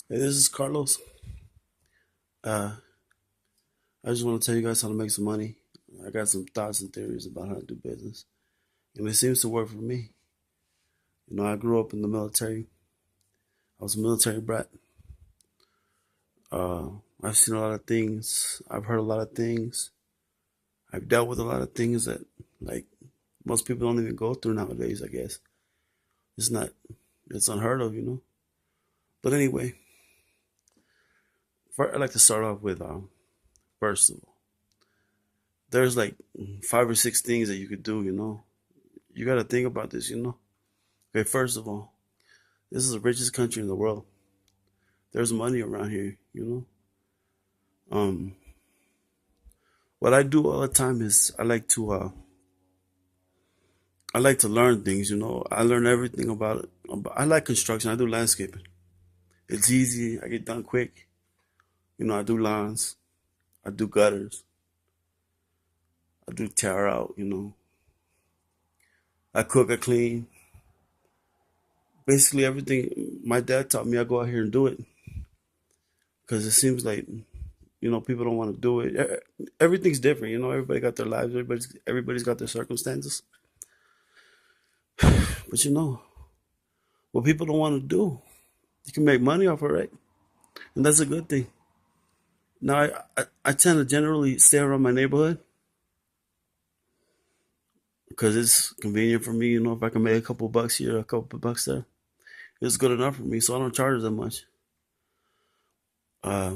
Hey, this is Carlos. Uh, I just want to tell you guys how to make some money. I got some thoughts and theories about how to do business, and it seems to work for me. I grew up in the military. I was a military brat. Uh, I've seen a lot of things. I've heard a lot of things. I've dealt with a lot of things that, like, most people don't even go through nowadays. I guess it's not. It's unheard of. But anyway, I'd like to start off with first of all, there's like 5 or 6 things that you could do. You got to think about this. Okay, first of all, this is the richest country in the world. There's money around here. Um, what I do all the time is I like to learn things. I learn everything about it. I like construction. I do landscaping. It's easy. I get done quick. I do lawns. I do gutters. I do tear out. I cook. I clean. Basically everything. My dad taught me. I go out here and do it because it seems like people don't want to do it. Everything's different. Everybody got their lives. Everybody's got their circumstances. But what people don't want to do, you can make money off it, right? And that's a good thing. Now, I tend to generally stay around my neighborhood because it's convenient for me. If I can make a couple bucks here, a couple bucks there, it's good enough for me. So I don't charge that much. Uh,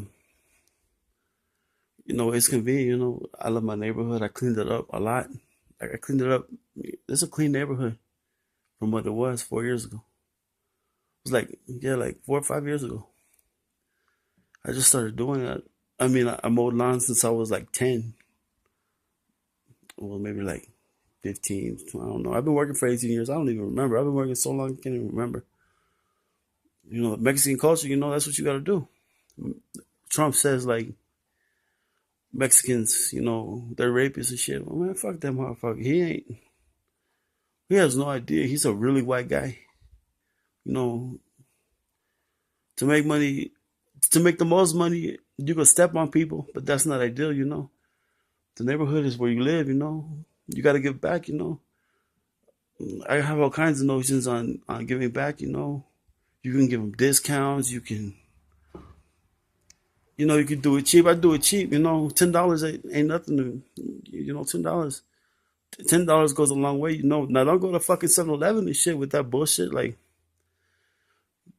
it's convenient. I love my neighborhood. I cleaned it up a lot. Like I cleaned it up. It's a clean neighborhood from what it was 4 years ago. It was like, yeah, like 4 or 5 years ago. I just started doing that. I mean, I mowed lawns since I was like 10. Well, maybe like 15. I don't know. I've been working for 18 years. I don't even remember. I've been working so long, I can't even remember. Mexican culture, that's what you got to do. Trump says, like, Mexicans, they're rapists and shit. Well, man, fuck that motherfucker. He has no idea. He's a really white guy. You know, to make money, to make the most money, you can step on people, but that's not ideal. The neighborhood is where you live. You got to give back. I have all kinds of notions on giving back. You can give them discounts. You can do it cheap. I do it cheap. $10 ain't nothing to, $10. $10 goes a long way. Now don't go to fucking 7-Eleven and shit with that bullshit. Like,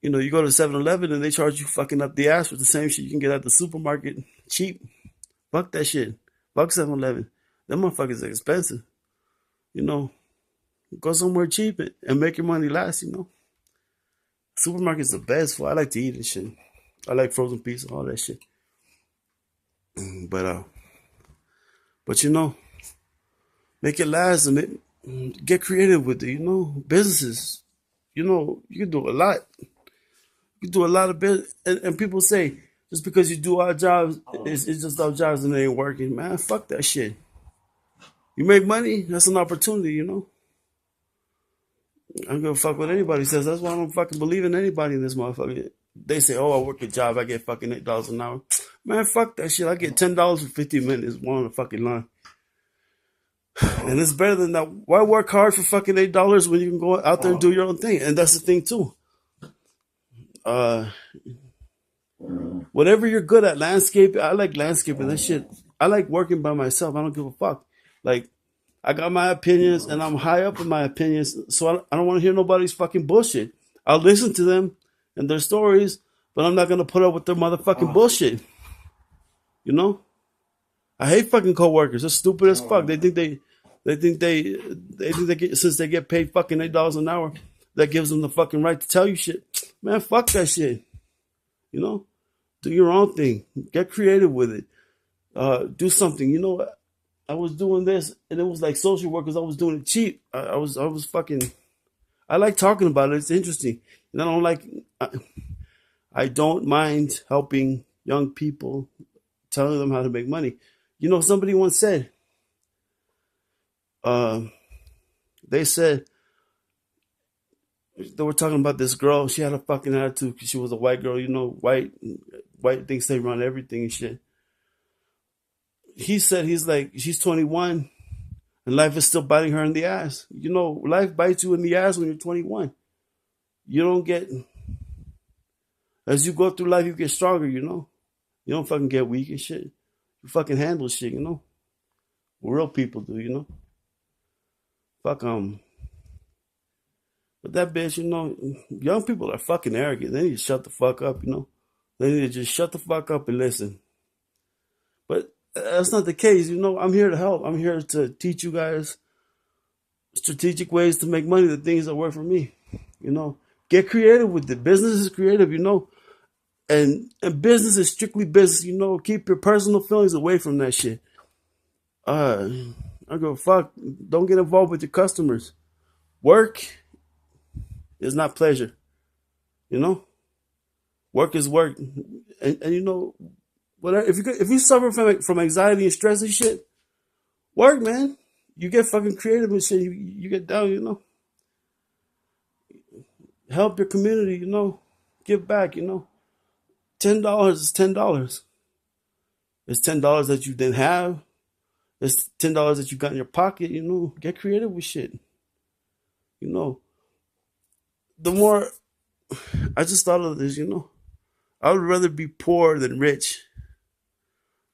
you go to 7-Eleven and they charge you fucking up the ass with the same shit you can get at the supermarket cheap. Fuck that shit. Fuck 7-Eleven. Them motherfuckers are expensive. You know, go somewhere cheap and make your money last. Supermarket's the best for. I like to eat and shit. I like frozen pizza, all that shit. But make it last and get creative with it. Businesses. You can do a lot. You do a lot of business, and people say just because you do our jobs, it's just our jobs and they ain't working. Man, fuck that shit. You make money, that's an opportunity. I don't give a fuck what anybody says. That's why I don't fucking believe in anybody in this motherfucker. They say, "Oh, I work a job, I get fucking $8 an hour." Man, fuck that shit. I get $10 for 50 minutes, one on the fucking line, and it's better than that. Why work hard for fucking $8 when you can go out there and do your own thing? And that's the thing too. Uh, Whatever you're good at, landscape. I like landscaping. That shit. I like working by myself. I don't give a fuck. Like, I got my opinions, and I'm high up in my opinions, so I don't want to hear nobody's fucking bullshit. I'll listen to them and their stories, but I'm not gonna put up with their motherfucking bullshit. You know? I hate fucking coworkers. They're stupid as fuck. They think they get, since they get paid fucking $8 an hour, that gives them the fucking right to tell you shit. Man, fuck that shit. You know? Do your own thing. Get creative with it. Do something. I was doing this, and it was like social workers. I was doing it cheap. I was fucking. I like talking about it. It's interesting, and I don't like. I don't mind helping young people, telling them how to make money. Somebody once said, uh, they said, They were talking about this girl. She had a fucking attitude because she was a white girl. You know, white things they run everything and shit. He said he's like she's 21 and life is still biting her in the ass. You know, life bites you in the ass when you're 21. You don't get as you go through life, you get stronger. You know, you don't fucking get weak and shit. You fucking handle shit. You know, real people do. You know, fuck But that bitch, you know, young people are fucking arrogant. They need to shut the fuck up. You know, they need to just shut the fuck up and listen. But that's not the case. You know, I'm here to help. I'm here to teach you guys strategic ways to make money, the things that work for me. You know, get creative with it. Business is creative, you know, and business is strictly business. You know, keep your personal feelings away from that shit. I go fuck. Don't get involved with your customers. Work is not pleasure. You know, work is work, and you know, whatever. If you suffer from anxiety and stress and shit, work, man. You get fucking creative and shit. You get down. You know, help your community. You know, give back. You know, $10 is $10. It's $10 that you didn't have. It's $10 that you got in your pocket. You know, get creative with shit. You know, the more I just thought of this. You know, I would rather be poor than rich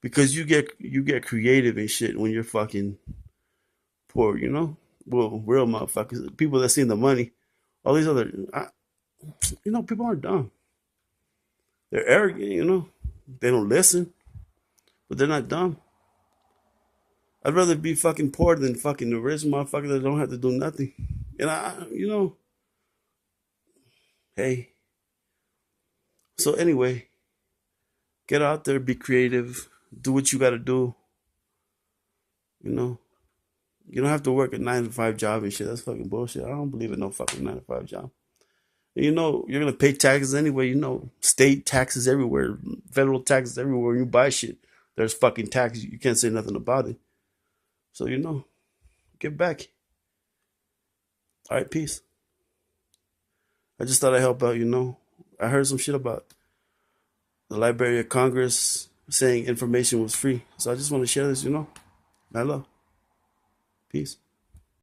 because you get creative and shit when you're fucking poor. You know, well, real motherfuckers, people that seen the money. All these other, you know, people aren't dumb. They're arrogant. You know, they don't listen, but they're not dumb. I'd rather be fucking poor than fucking the rich motherfucker that don't have to do nothing. And you know, hey. So anyway, get out there, be creative, do what you got to do. You know, you don't have to work a 9 to 5 job and shit. That's fucking bullshit. I don't believe in no fucking 9 to 5 job. And you know, you're gonna pay taxes anyway. You know, state taxes everywhere, federal taxes everywhere. When you buy shit, there's fucking taxes. You can't say nothing about it. So you know, get back. All right, peace. I just thought I'd help out. You know, I heard some shit about the Library of Congress saying information was free. So I just want to share this. You know, I love. Peace.